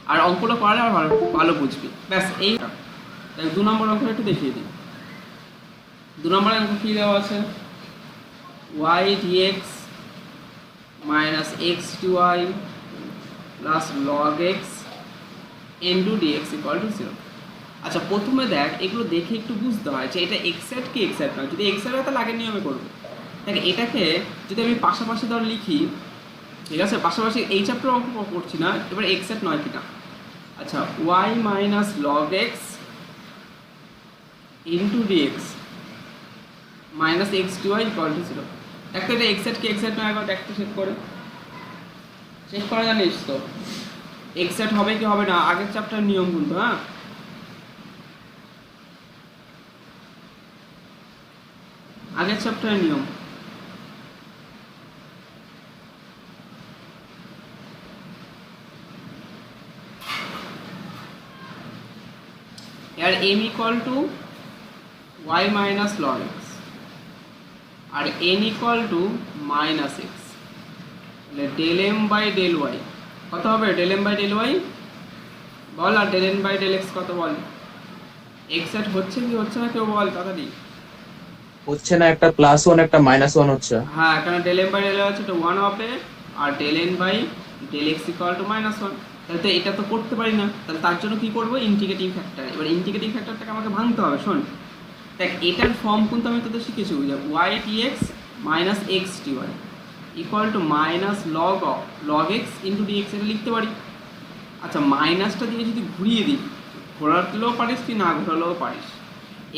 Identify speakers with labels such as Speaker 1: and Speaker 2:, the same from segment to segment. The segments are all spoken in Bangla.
Speaker 1: আর অঙ্কটা করালে আর ভালো ভালো বুঝবি। ব্যাস এই 2 নম্বর অঙ্কটা একটু দেখিয়ে দিই। 2 নম্বরের অঙ্ক কী দেওয়া আছে, y dx minus x dy plus log x into dx equal to 0। আচ্ছা প্রথমে দেখ, এগুলো দেখে একটু বুঝতে হয় যে এটা এক্সাক্ট কি এক্সাক্ট নয়। যদি এক্সাক্ট হয় তাহলে আগের নিয়মে করবো। দেখ এটাকে যদি আমি পাশাপাশি ধর লিখি, ঠিক আছে, পাশাপাশি এই চ্যাপ্টার অঙ্ক করছি না, এবার এক্সাক্ট নয় কিনা। আচ্ছা y minus log x into dx minus x dy equal to 0। দেখ তো এটা এক্সাক্ট কি এক্সাক্ট নয়, একবার দেখতে চেক করে, চেক করা জানিস তো এক্সাক্ট হবে কি হবে না, আগের চ্যাপ্টার নিয়ম কিন্তু। হ্যাঁ আগের চ্যাপ্টারের নিয়ম। আর m equal to y minus log x আর n equal to minus x, তাহলে del m by del y কত হবে, del m by del y বল, আর del n by del x কত বল। এক্সাক্ট হচ্ছে কি হচ্ছে না কেউ বল তাড়াতাড়ি।
Speaker 2: হচ্ছে না, একটা +1 একটা -1 হচ্ছে।
Speaker 1: হ্যাঁ এখানে del m by del y হচ্ছে, এটা 1 হবে, আর del n by del x equal to -1। তাহলে তো এটা তো করতে পারি না, তাহলে তার জন্য কি করবো, ইন্টিগ্রেটিং ফ্যাক্টর। এবার ইন্টিগ্রেটিং ফ্যাক্টরটাকে আমাকে ভাঙতে হবে। শোন দেখ এটার ফর্ম কিন্তু আমি তোদের শিখেছি, যে y dx minus x dy equal to minus log x into dx, এটা লিখতে পারি। আচ্ছা মাইনাসটা দিয়ে যদি ঘুরিয়ে দিই, ঘোরালেও পারিস তুই, না ঘোরালেও পারিস।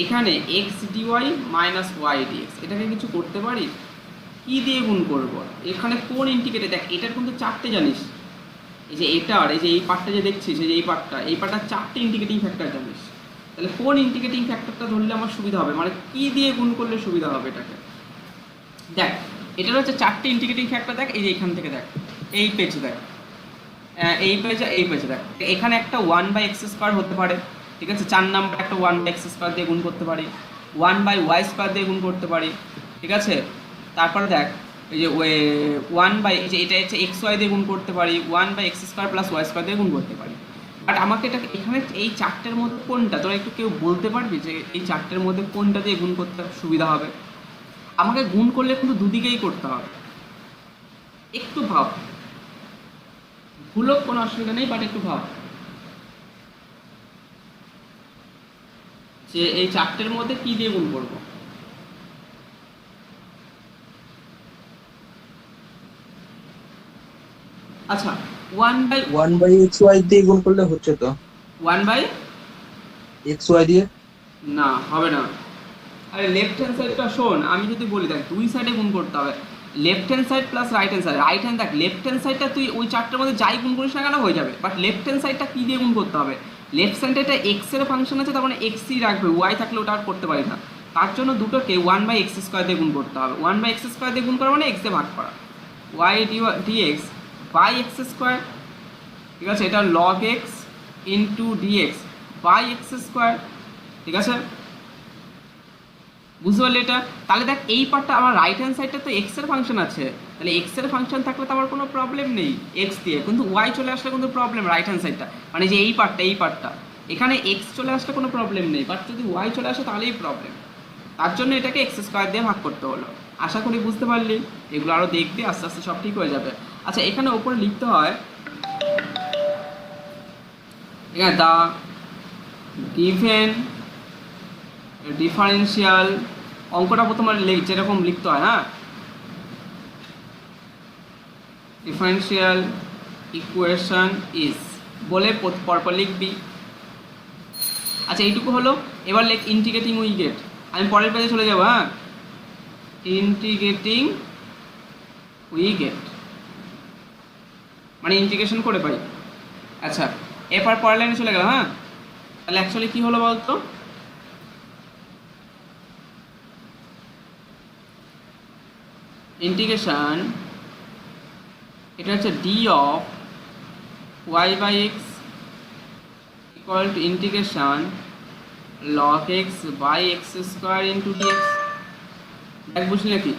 Speaker 1: এখানে x dy minus y dx এটাকে কিছু করতে পারি, কি দিয়ে গুণ করবো, এখানে কোন ইন্টিগ্রেটে দেখ এটার কিন্তু 4টে জানিস, এই যে এটার এই যে এই পার্টটা যে দেখছিস, এই যে এই পার্টটা 4টে ইন্টিগ্রেটিং ফ্যাক্টর জানিস। তাহলে কোন ইন্টিগ্রেটিং ফ্যাক্টরটা ধরলে আমার সুবিধা হবে, মানে কি দিয়ে গুণ করলে সুবিধা হবে এটাকে। দেখ এটার হচ্ছে 4টে ইন্টিগ্রেটিং ফ্যাক্টর, দেখ এই যে এখান থেকে দেখ, এই পেজে দেখ, এই পেজে দেখ, এখানে একটা 1/x² হতে পারে, ঠিক আছে, 4 নাম্বার একটা 1/x² দিয়ে গুণ করতে পারি, 1/y² দিয়ে গুণ করতে পারি, ঠিক আছে। তারপরে দেখ এই যে 1 এই যে এটা হচ্ছে xy দিয়ে গুণ করতে পারি, 1/x² + y² দিয়ে গুণ করতে পারি। বাট আমাকে এটা এখানে এই 4টের মধ্যে কোনটা, তোরা একটু কেউ বলতে পারবি যে এই 4টের মধ্যে কোনটা দিয়ে গুণ করতে সুবিধা হবে। আমাকে গুণ করলে কিন্তু দুদিকেই করতে হবে, একটু ভাব, ভুলক কোনো অসুবিধা নেই, বাট একটু ভাব যে এই 4টের মধ্যে কি দিয়ে গুণ করবো। আচ্ছা
Speaker 2: 1/xy দিয়ে গুণ করলে হচ্ছে তো,
Speaker 1: 1/xy
Speaker 2: দিয়ে
Speaker 1: না হবে না। আরে লেফট হ্যান্ড সাইডটা শোন, আমি যদি বলি দেখ দুই সাইডে গুণ করতে হবে, left hand side plus right hand side. Right hand দেখ লেফট হ্যান্ড সাইডটা তুই ওই 4টের মধ্যে যাই গুণ করিস না কেন হয়ে যাবে, বাট লেফট হ্যান্ড সাইডটা কী দিয়ে গুণ করতে হবে, লেফট সাইডে এটা এক্স এর ফাংশন আছে, তার মানে এক্সই রাখবে, ওয়াই থাকলে ওটা আর করতে পারি না। তার জন্য দুটোকে 1/x² দিয়ে গুণ করতে হবে। 1/x² দিয়ে গুণ করা মানে এক্সে ভাগ করা, ওয়াই ডিএক্স বাই x², ঠিক আছে, এটা log x into dx by x², ঠিক আছে, বুঝতে পারলি এটা। তাহলে দেখ এই পার্টটা আমার রাইট হ্যান্ড সাইডটা তো এক্স এর ফাংশন আছে, তাহলে এক্স এর ফাংশন থাকলে তো আমার কোনো প্রবলেম নেই এক্স দিয়ে, কিন্তু ওয়াই চলে আসলে কিন্তু প্রবলেম, রাইট হ্যান্ড সাইডটা মানে যে এই পার্টটা এখানে এক্স চলে আসলে কোনো প্রবলেম নেই, বাট যদি ওয়াই চলে আসে তাহলেই প্রবলেম। তার জন্য এটাকে x² দিয়ে ভাগ করতে হলো। আশা করি বুঝতে পারলি, এগুলো আরও দেখবি, আস্তে আস্তে সব ঠিক হয়ে যাবে। আচ্ছা এখানে ওপরে লিখতে হয়, এখানে দা গিভেন ডিফারেন্সিয়াল, অঙ্কটা প্রথমে যেরকম লিখতে হয়, হ্যাঁ, ডিফারেন্সিয়াল ইকুয়েশন ইজ বলে পরপর লিখবি। আচ্ছা এইটুকু হলো, এবার লেখ ইন্টিগ্রেটিং উই গেট। আমি পরের পেজে চলে যাবো। হ্যাঁ ইন্টিগ্রেটিং উই গেট মানে ইন্টিগ্রেশন করে পাই। আচ্ছা এরপর পরের লাইনে চলে গেল। হ্যাঁ তাহলে অ্যাকচুয়ালি কী হলো বলতো, ইন্টিগ্রেশন এটা হচ্ছে d of y by x equal to integration log x by x² into dx. দেখ বুঝলি নাকি।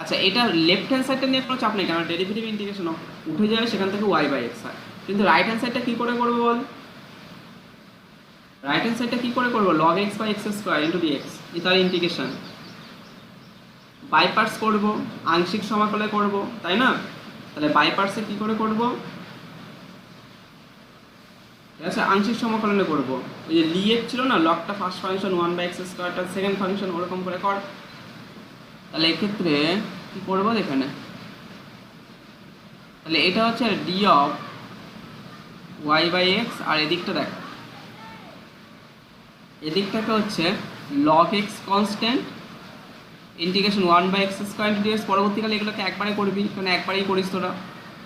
Speaker 1: আচ্ছা এটা লেফট হ্যান্ড সাইডটা নিয়ে কোনো চাপ নেই, কারণ ডেরিভেটিভ ইন্টিগ্রেশন উঠে যাবে, সেখান থেকে ওয়াই বাই এক্স হয়। কিন্তু রাইট হ্যান্ড সাইডটা কী করে করবো বল? রাইট হ্যান্ড সাইডটা কী করে করবো? log x by x square into dx, তার ইন্টিগ্রেশন। বাই পার্টস করবো, আংশিক সমাকলে করব, তাই না? তাহলে বাই পার্টসে কী করে করব? ঠিক আছে, আংশিক সমাকলনে করব। ওই যে লিএফ ছিল না, লগটা first function 1/x², second function, ওরকম করে কর। তাহলে এক্ষেত্রে কী করবো এখানে? তাহলে এটা হচ্ছে d of y by x, আর এদিকটা দেখ, এদিকটাকে হচ্ছে log x constant integration 1/x² into dx. পরবর্তীকালে এগুলোকে একবারে করবি, কারণ একবারেই করিস তোরা।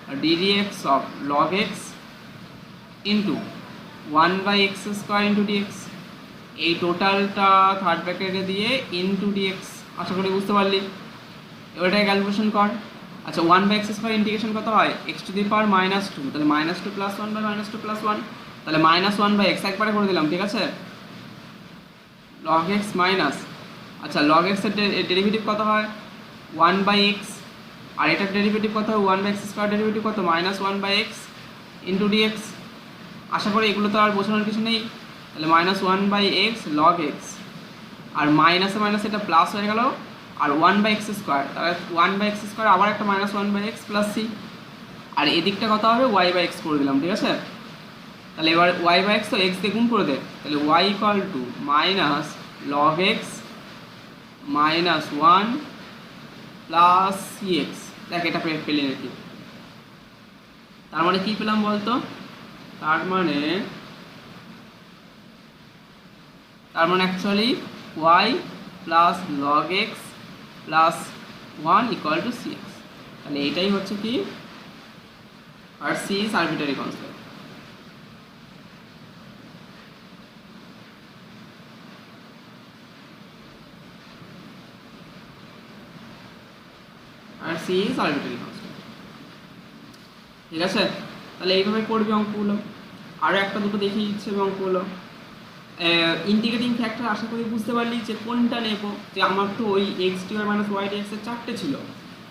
Speaker 1: আর d dx of log x into 1/x² into dx, এই টোটালটা থার্ড ব্র্যাকেটে দিয়ে ইন্টু ডিএক্স। আশা করি বুঝতে পারলি। এবার এটাকে ক্যালকুলেশন কর। আচ্ছা, 1/x² ইন্টিগ্রেশন কত হয়? x⁻², তাহলে -2 + 1/-2 + 1, তাহলে -1/x একবারে করে দিলাম, ঠিক আছে? log x মাইনাস, আচ্ছা log x এর ডেরিভেটিভ কত হয়? 1/x, আর এটার ডেরিভেটিভ কত হয়? 1/x² ডেরিভেটিভ কত? -1/x into dx. আশা করি এগুলো তো আর বোঝানোর কিছু নেই। তাহলে -1/x log x, আর মাইনাসে মাইনাসে এটা প্লাস হয়ে গেল, আর 1/x², তাহলে 1/x² আবার একটা -1/x প্লাস c, আর এদিকটা কত হবে? y/x করে দিলাম, ঠিক আছে? তাহলে এবার y/x তো x দিয়ে গুণ করে দে, তাহলে y = -log x -1 plus cx। দেখ এটা পেলি নাকি? তার মানে কি পেলাম বলতো? তার মানে actually y plus log x plus 1 = cx। তাহলে এটাই হচ্ছে কি, আর c ইজ আরবিটারি কনস্ট্যান্ট। আর c ইজ আরবিটারি কনস্ট্যান্ট, ঠিক আছে? তাহলে এইভাবে করবি অঙ্কগুলো। আরও একটা দুটো দেখিয়ে দিচ্ছে অঙ্কগুলো। ইন্টিগ্রেটিং ফ্যাক্টর আশা করি বুঝতে পারলি যে কোনটা নেব। যে আমার তো ওই x⁻² - y dx এর চারটে ছিল,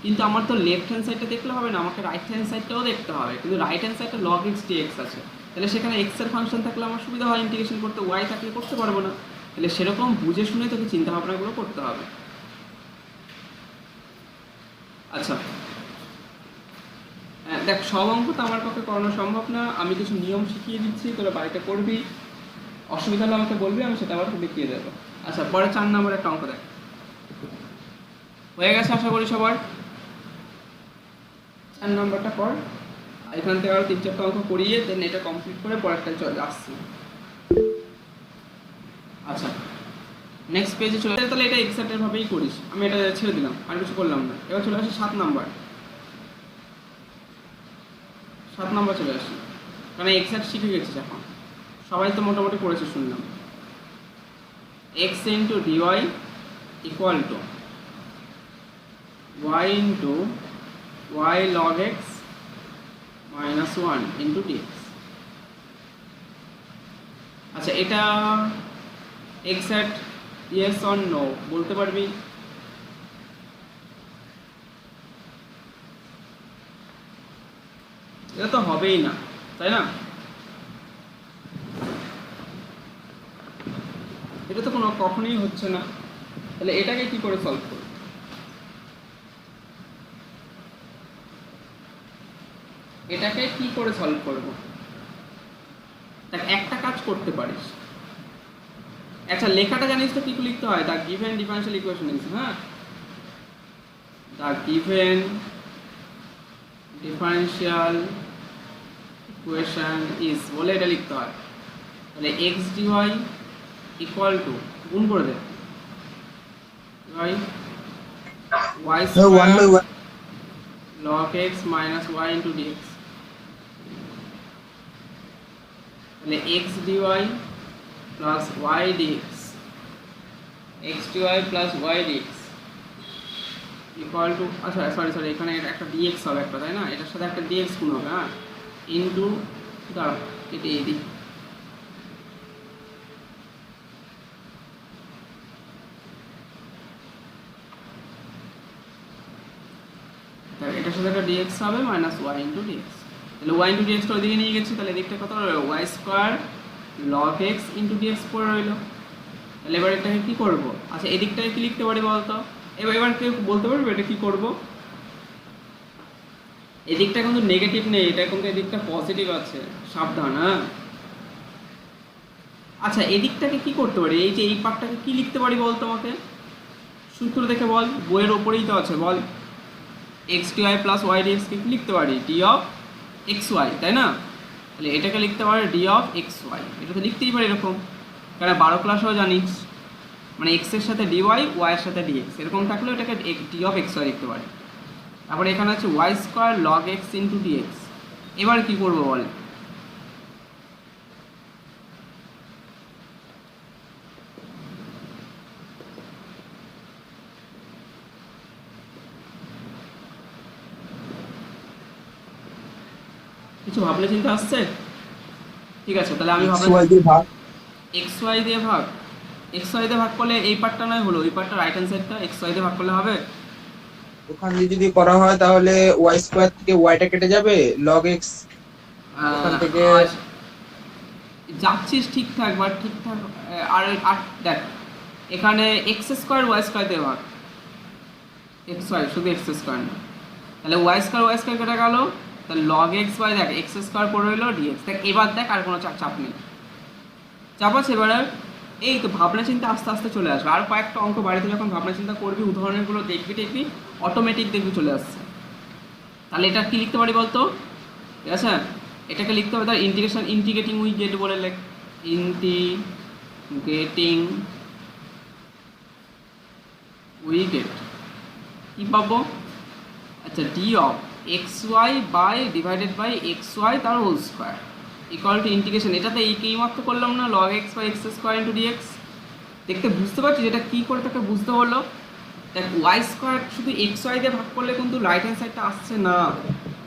Speaker 1: কিন্তু আমার তো লেফট হ্যান্ড সাইডটা দেখলে হবে না, আমাকে রাইট হ্যান্ড সাইডটাও দেখতে হবে। কিন্তু রাইট হ্যান্ড সাইডটা log x dx আছে, তাহলে সেখানে x এর ফাংশন থাকলে আমার সুবিধা হয় ইন্টিগ্রেশন করতে, y থাকলে করতে পারবো না। তাহলে সেরকম বুঝে শুনে তোকে চিন্তাভাবনাগুলো করতে হবে। আচ্ছা দেখ, সব অঙ্ক তো আমার পক্ষে করানো সম্ভব না। আমি কিছু নিয়ম শিখিয়ে দিচ্ছি, তোরা বাড়িতে করবি। অসুবিধা হলে আমাকে বলবি, আমি সেটা আবার দেখিয়ে দেবো। আচ্ছা, পরে 4 নম্বর একটা অঙ্ক দেখ। হয়ে গেছে আশা করি সবার? 4 নম্বরটা কর। এখান থেকে আরও 3-4টা অঙ্ক করিয়ে দেন এটা কমপ্লিট করে পরেরটায় চলে আসছি। আচ্ছা, নেক্সট পেজে চলে আসে। তাহলে এটা এক্সাক্টের ভাবেই করিস, আমি এটা ছেড়ে দিলাম, আর কিছু করলাম না। এবার চলে আসি 7 নম্বর। 7 নম্বর চলে আসি, কারণ এক্সাক্ট শিখে গেছিস এখন, সবাই তো মোটামুটি করেছে শুনলাম। x * dy = y * y log x -1 * dx। আচ্ছা, এটা এক্সাক্ট ইয়েস অর নো বলতে পারবি? এটা তো হবেই না, তাই না? এটা তো কোনো কখনোই হচ্ছে না। তাহলে এটাকে কি করে সলভ করব? এটাকে কি করে সলভ করব? দেখ, একটা কাজ করতে পারিস। আচ্ছা, লেখাটা জানিস তো কি লিখতে হয়? The given differential equation is, হ্যাঁ, the given differential equation is বলে এটা লিখতে হয়। তাহলে x dy = গুণ করে দে y y² log x -y * dx। তাহলে x dy plus y dx, x dy plus y dx = আচ্ছা সরি এখানে একটা dx হবে একটা, তাই না? এটার সাথে একটা dx গুণ হবে, হ্যাঁ, ইনটু দাঁড়া এটা এই দিক, এটার সাথে একটা dx হবে -y * dx। তাহলে ওয়াই ইন্টু ডিএক্সটা ওইদিকে নিয়ে গেছি, তাহলে এদিকটা কত রইল y square log x into dx পড়ে রইল। তাহলে এবার এটাকে কী করবো? আচ্ছা এদিকটাকে কি লিখতে পারি বলতো? এবার কেউ বলতে পারবে এটা কী করবো? এদিকটা কিন্তু নেগেটিভ নেই, এটা কিন্তু এদিকটা পজিটিভ আছে, সাবধান হ্যাঁ। আচ্ছা এদিকটাকে কি করতে পারি? এই যে এই পার্টটাকে কি লিখতে পারি বল তোমাকে, সূত্র দেখে বল, বইয়ের ওপরেই তো আছে, বল। X t y plus y ডিএক্সকে কি লিখতে পারি? ডি অফ এক্স ওয়াই, তাই না? তাহলে এটাকে লিখতে পারি ডি অফ এক্স ওয়াই, এটা তো লিখতেই পারি এরকম, কারণ 12 ক্লাসেও জানিস মানে এক্সের সাথে ডিওয়াই ওয়াইয়ের সাথে ডিএক্স এরকম থাকলেও এটাকে ডি অফ এক্স ওয়াই লিখতে পারি। তারপরে এখানে আছে y square log x into dx. এবার কি করবো বল? কিছু ভাবলে চিন্তা আসছে? ঠিক আছে, তাহলে আমি ভাবলাম
Speaker 2: XY দিয়ে ভাগ।
Speaker 1: এক্স ওয়াই দিয়ে ভাগ। এক্স ওয়াই দিয়ে ভাগ করলে এই পার্টটা নয় হলো, ওই পার্টটা রাইট হ্যান্ড সাইডটা এক্স ওয়াই দিয়ে ভাগ করলে হবে।
Speaker 2: ওখান দিয়ে যদি করা হয় তাহলে ওয়াই স্কোয়ার থেকে ওয়াইটা কেটে যাবে, লগ এক্স ওখান থেকে
Speaker 1: আর যাচ্ছিস ঠিকঠাক, বাট ঠিকঠাক আর আর দেখ এখানে এক্স স্কোয়ার ওয়াই স্কোয়ার দিয়ে ভাগ, এক্স ওয়াই শুধু এক্স স্কোয়ার না, তাহলে ওয়াই স্কোয়ার কেটে গেল, তাহলে লগ এক্স ওয়াই দেখ এক্স স্কোয়ার পড়ে রইলো ডিএক্স। দেখ এবার দেখ আর কোনো চাপ নেই, চাপ আছে এবারে। এই তো ভাবনা চিন্তা আস্তে আস্তে চলে আসবে, আর কয়েকটা অঙ্ক বাড়িতে যখন ভাবনা চিন্তা করবি উদাহরণগুলো দেখবি অটোমেটিক দেখবি চলে আসছে। তাহলে এটা কি লিখতে পারি বলতো? ঠিক আছে, এটাকে লিখতে হবে তার ইন্টিগ্রেটিং উই গেট বলে লেখ, ইন্টিগ্রেটিং উই গেট কি পাবো? আচ্ছা d of x y by divided by x y তার whole square equal to integration, এটাতে এই মাত্র করলাম না log x by x square into dx. দেখতে বুঝতে পারছিস এটা কী করে তাকে বুঝতে হলো? দেখ ওয়াই স্কোয়ার শুধু এক্স ওয়াই দিয়ে ভাগ করলে কিন্তু রাইট হ্যান্ড সাইডটা আসছে না,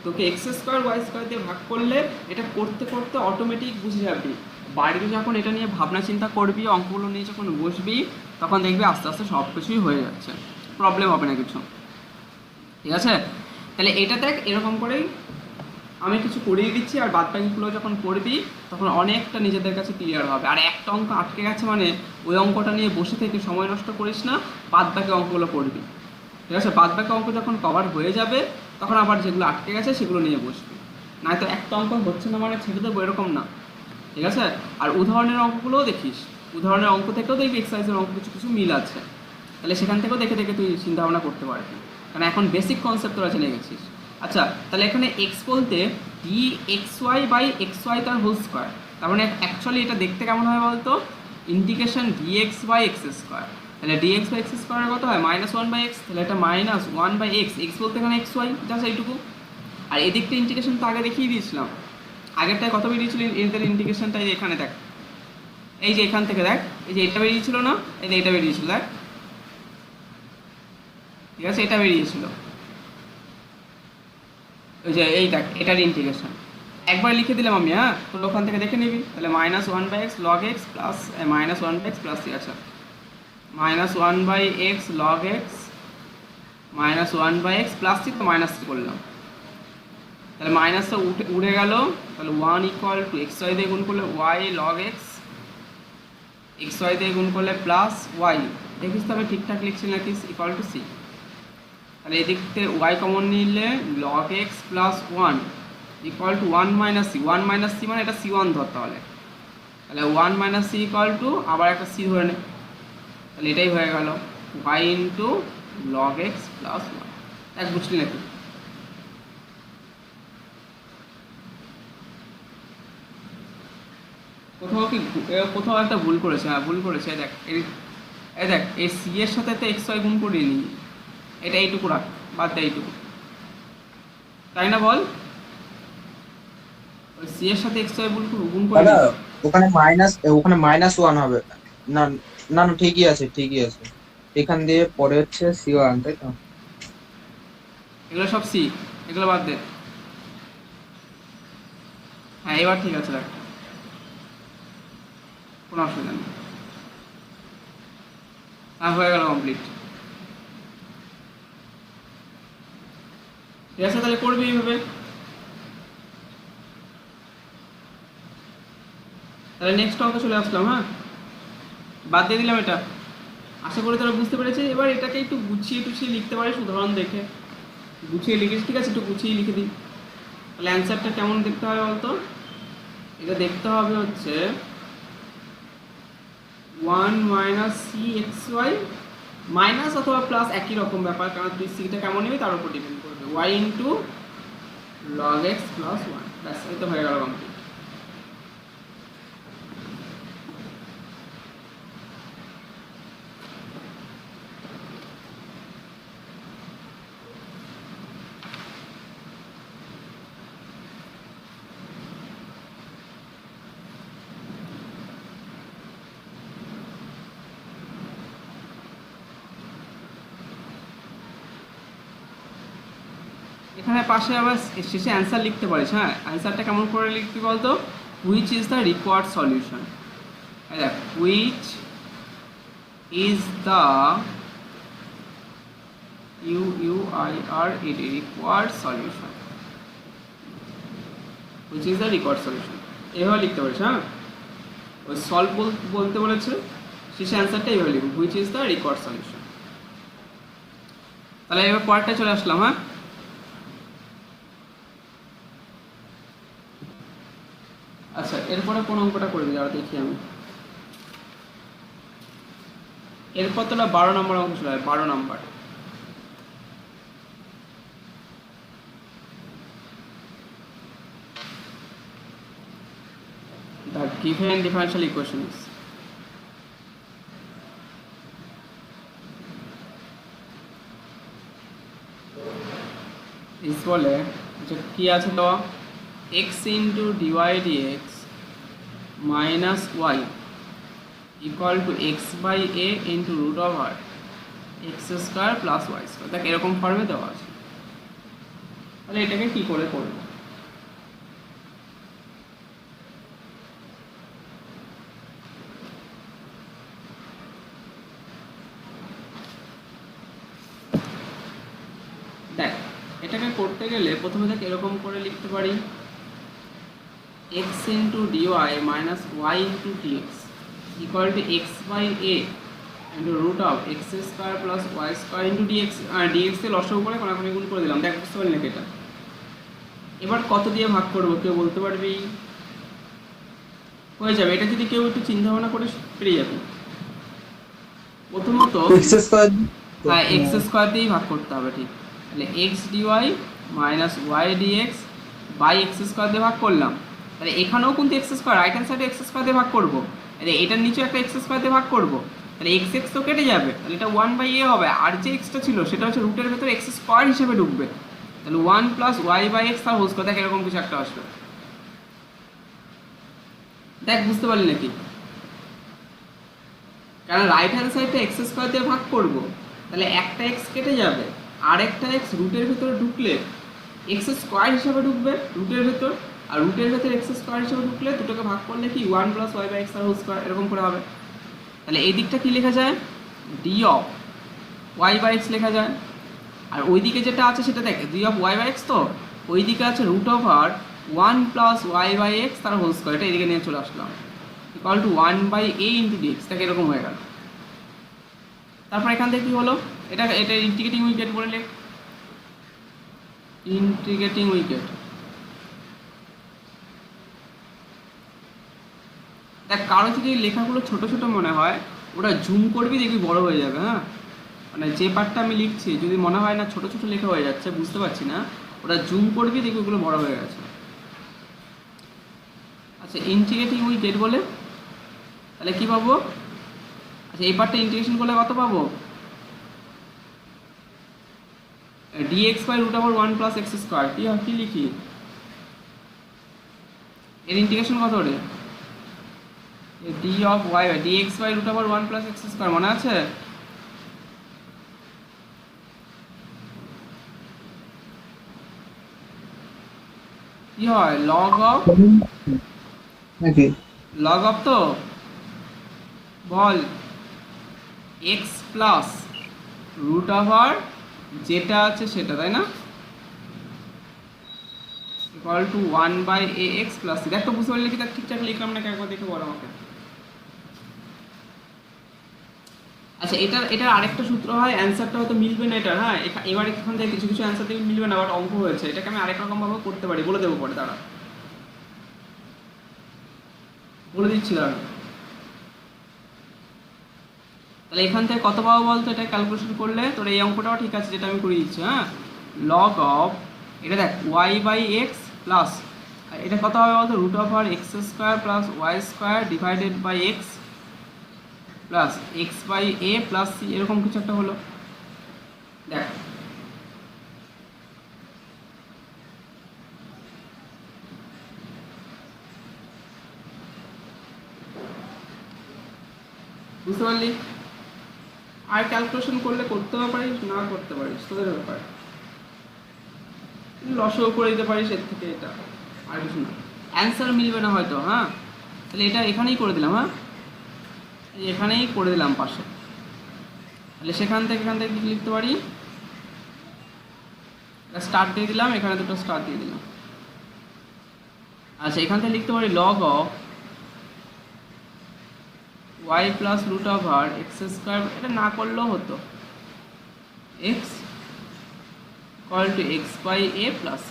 Speaker 1: তোকে এক্স স্কোয়ার ওয়াই স্কোয়ার দিয়ে ভাগ করলে এটা করতে করতে অটোমেটিক বুঝে যাবি। বাড়িতে যখন এটা নিয়ে ভাবনা চিন্তা করবি, অঙ্কগুলো নিয়ে যখন বসবি, তখন দেখবি আস্তে আস্তে সব কিছুই হয়ে যাচ্ছে, প্রবলেম হবে না কিছু। ঠিক আছে, তাহলে এটা দেখ এরকম করেই আমি কিছু করিয়ে দিচ্ছি, আর বাদ বাকিগুলো যখন করবি তখন অনেকটা নিজেদের কাছে ক্লিয়ার হবে। আর একটা অঙ্ক আটকে গেছে মানে ওই অঙ্কটা নিয়ে বসে থেকে সময় নষ্ট করিস না, বাদ বাকি অঙ্কগুলো করবি। ঠিক আছে, বাদ বাকি অঙ্ক যখন কভার হয়ে যাবে তখন আবার যেগুলো আটকে গেছে সেগুলো নিয়ে বসবি, নয়তো একটা অঙ্ক হচ্ছে না মানে ছেড়ে দেবো এরকম না। ঠিক আছে, আর উদাহরণের অঙ্কগুলোও দেখিস, উদাহরণের অঙ্ক থেকেও দেখবি এক্সারসাইজের অঙ্ক কিছু কিছু মিল আছে, তাহলে সেখান থেকেও দেখে দেখে তুই চিন্তাভাবনা করতে পারবি, কারণ এখন বেসিক কনসেপ্ট তোরা জেনে গেছিস। আচ্ছা তাহলে এখানে এক্স বলতে d x y by x y তার হোল স্কোয়ার, তার মানে অ্যাকচুয়ালি এটা দেখতে কেমন হয় বলতো? Integration d x by x square, তাহলে d x by x square কত হয় -1/x, তাহলে এটা -1/x, এক্স বলতে এখানে এক্স ওয়াই জাস্ট এইটুকু। আর এদিকটা ইন্টিগ্রেশন তো আগে দেখিয়ে দিয়েছিলাম, আগেরটায় কত বেরিয়েছিল এদের ইন্টিগ্রেশনটা, এখানে দেখ এই যে এখান থেকে দেখ এই যে এটা বেরিয়েছিল না, এই যে এটা বেরিয়েছিল দেখ, ঠিক আছে এটা বেরিয়েছিল, ওই যে এই দেখ এটার ইন্টিগ্রেশন একবার লিখে দিলাম আমি, হ্যাঁ তো ওখান থেকে দেখে নিবি। তাহলে -1/x log x plus -1/x plus আচ্ছা -1/x log x -1/x plus তো মাইনাস করলাম, তাহলে মাইনাসটা উঠে গেল, তাহলে 1 ইকুয়াল টু এক্স ওয়াই দিয়ে গুণ করলে y log x, x y দিয়ে গুণ করলে প্লাস ওয়াই, দেখিস তো আমি ঠিকঠাক লিখছি নাকি, ইকুয়াল টু সি। তাহলে এদিক থেকে ওয়াই কমন নিলে log x plus 1 equal to 1 minus c, 1 minus c মানে এটা সি ওয়ান ধর, তাহলে 1 মাইনাস সি ইকুয়াল টু আবার একটা সি ধরে নে, তাহলে এটাই হয়ে গেল y into log x plus 1। এক বুঝলি নাকি? কোথাও একটা ভুল করেছে, হ্যাঁ ভুল করেছে, দেখ এই দেখ এই সি এর সাথে তো এক্স ওয়াই গুণ করিনি, এটা এইটুকু রাখ, বাদ দে এইটুকু, তাই না বল? ওই সি এর সাথে এক্স ওয়াই গুণ করে
Speaker 2: দাদা ওখানে -1 হবে। না না না ঠিকই আছে ঠিকই আছে, এখান দিয়ে পরে হচ্ছে C1 তাই তো?
Speaker 1: এগুলো সব সি, এগুলো বাদ দে। হ্যাঁ এবার ঠিক আছে, দেখ কোনো অসুবিধা নেই, হ্যাঁ হয়ে গেল কমপ্লিট। ঠিক আছে, তাহলে করবি এইভাবে। তাহলে নেক্সট অঙ্কে চলে আসলাম। হ্যাঁ, বাদ দিয়ে দিলাম এটা। আশা করি তারা বুঝতে পেরেছে। এবার এটাকে একটু গুছিয়ে টুছিয়ে লিখতে পারিস উদাহরণ দেখে। গুছিয়ে লিখিস, ঠিক আছে, একটু গুছিয়ে লিখে দিই। তাহলে অ্যান্সারটা কেমন দেখতে হবে বলতো? এটা দেখতে হবে হচ্ছে 1 minus c x y minus অথবা প্লাস একই রকম ব্যাপার, কারণ তুই সিটা কেমন নেবে তার উপর ডিপেন্ড করবে। Y into log x plus one, ব্যাস এই তো হয়ে গেল কমপ্লিট। এখানে পাশে আবার শেষে অ্যান্সার লিখতে পারিস। হ্যাঁ, অ্যান্সারটা কেমন করে লিখবি বলতো? Which is the required solution. দেখ, which is the UUIR required solution, which is the required solution এভাবে লিখতে পারিস। হ্যাঁ, ওই সলভ বলতে বলেছে, শেষে অ্যান্সারটা এইভাবে লিখবি, which is the required solution. তাহলে এবার পরেরটা চলে আসলাম। হ্যাঁ, আচ্ছা, এরপরে কোন অঙ্কটা করবি যারা দেখি আমি। এরপর তোলা 12 নম্বর অঙ্ক চলে আসবে। 12 নম্বর, the given differential equations is বলে যে কি আছে তো x into dy dx minus y equal to x by a into root over x square plus y square। দেখ এরকম ফর্মে দেওয়া আছে। তাহলে এটাকে কি করে করব? দেখ, এটাকে করতে গেলে প্রথমে দেখ এরকম করে লিখতে পারি, x into dy minus y into dx equal to x by a into root of x square plus y square into dx। dx এর লসাগু করে কোনাকুনি গুণ করে দিলাম। দেখ বুঝতে পারলি নাকি এটা? এবার কত দিয়ে ভাগ করবো কেউ বলতে পারবি? হয়ে যাবে। এটা যদি কেউ একটু চিন্তা ভাবনা করে পেরে যাবে। প্রথমত হ্যাঁ, এক্স স্কোয়ার দিয়েই ভাগ করতে হবে, ঠিক। তাহলে x dy minus y dx by x square দিয়ে ভাগ করলাম। তাহলে এখানেও কিন্তু এক্স স্কোয়ার, রাইট হ্যান্ড সাইডে এক্স স্কোয়ার দিয়ে ভাগ করবো। তাহলে এটার নিচে একটা এক্স স্কোয়ার দিয়ে ভাগ করবো। তাহলে এক্স এক্স তো কেটে যাবে, তাহলে এটা 1/a হবে। আর যে এক্সটা ছিল সেটা হচ্ছে রুটের ভেতরে এক্স স্কোয়ার হিসেবে ঢুকবে। তাহলে 1 প্লাস ওয়াই বাই এক্স তার হোল স্কোয়ার। দেখ এরকম কিছু একটা আসবে। দেখ বুঝতে পারলি নাকি? কারণ রাইট হ্যান্ড সাইডটা এক্স স্কোয়ার দিয়ে ভাগ করবো, তাহলে একটা এক্স কেটে যাবে, আর একটা এক্স রুটের ভিতরে ঢুকলে এক্স স্কোয়ার হিসাবে ঢুকবে রুটের ভেতর, আর রুটের ভেতর এক্স স্কোয়ার হিসাবে ঢুকলে দুটোকে ভাগ করলে কি 1 প্লাস ওয়াই বাই এক্স আর হোল স্কোয়ার এরকম করে হবে। তাহলে এই দিকটা কি লেখা যায়? D of y by x লেখা যায়। আর ওই দিকে যেটা আছে সেটা দেখ, d of y by x, তো ওই দিকে আছে root over 1 plus y by x তার হোল স্কোয়ার। এটা এদিকে নিয়ে চলে আসলাম, equal to 1/a into dx. তাকে এরকম হয়ে গেল। তারপর এখান থেকে কি হলো? এটা ইন্টিগ্রেটিং উইকেট বলে লেখ, ইন্টিগ্রেটিং উইকেট। দেখ কারো যদি লেখাগুলো ছোট ছোট মনে হয়, ওটা জুম করবি দেখবি বড় হয়ে যাবে। হ্যাঁ, মানে যে পার্টটা আমি লিখছি যদি মনে হয় না ছোট ছোট লেখা হয়ে যাচ্ছে, বুঝতে পারছি না, ওটা জুম করবি দেখবি ওগুলো বড় হয়ে গেছে। আচ্ছা, ইন্টিগ্রেটিং উইকেট বলে তাহলে কি পাবো? আচ্ছা, এই পার্টটা ইন্টিগ্রেশন করলে কত পাবো? dx by root over 1 plus x square। কি লিখি? এর ইন্টিগ্রেশন কত রে? d of y dx by root over 1 plus x square মনে আছে? কি হয়? log of
Speaker 2: নাকি
Speaker 1: log of তো বল x plus root over যেটা আছে সেটা, তাই না? Equal to 1/ax plus c. দেখ তো বুঝতে পারলে কি দেখ ঠিকঠাক লিখলাম নাকি একবার দেখে বলো আমাকে। আচ্ছা এটার আরেকটা সূত্র হয়, অ্যান্সারটা হয়তো মিলবে না এটা, হ্যাঁ এবার এখান থেকে কিছু কিছু অ্যান্সার থেকে মিলবে না, বাট অঙ্ক হয়েছে, এটাকে আমি আরেক রকম ভাবে করতে পারি, বলে দেবো পরে, দাঁড়া বলে দিচ্ছি দাঁড়া। তাহলে এখান থেকে কত পাবো বলতো, এটা ক্যালকুলেশন করলে তোর এই অঙ্কটাও ঠিক আছে যেটা আমি করে দিচ্ছি, হ্যাঁ লগ অফ এটা দেখ y/x প্লাস এটা কত হবে বলতো রুট অফ আর x square plus y square divided by x plus x/a plus c, এরকম কিছু একটা হলো। দেখ বুঝতে পারলি? আর ক্যালকুলেশন করলে করতেও পারিস, না করতে পারিস, তোদের ব্যাপার, লসও করে দিতে পারিস এর থেকে, এটা আর কিছু না। অ্যান্সার মিলবে না হয়তো, হ্যাঁ তাহলে এটা এখানেই করে দিলাম, হ্যাঁ এখানেই করে দিলাম পাশে। তাহলে এখান থেকে কি লিখতে পারি, স্টার্ট দিয়ে দিলাম, এখানে দুটো স্টার দিয়ে দিলাম। আচ্ছা এখান থেকে লিখতে পারি log of y plus root of আর এক্স স্কোয়ার, এটা না করলেও হতো x equal to x/a plus c,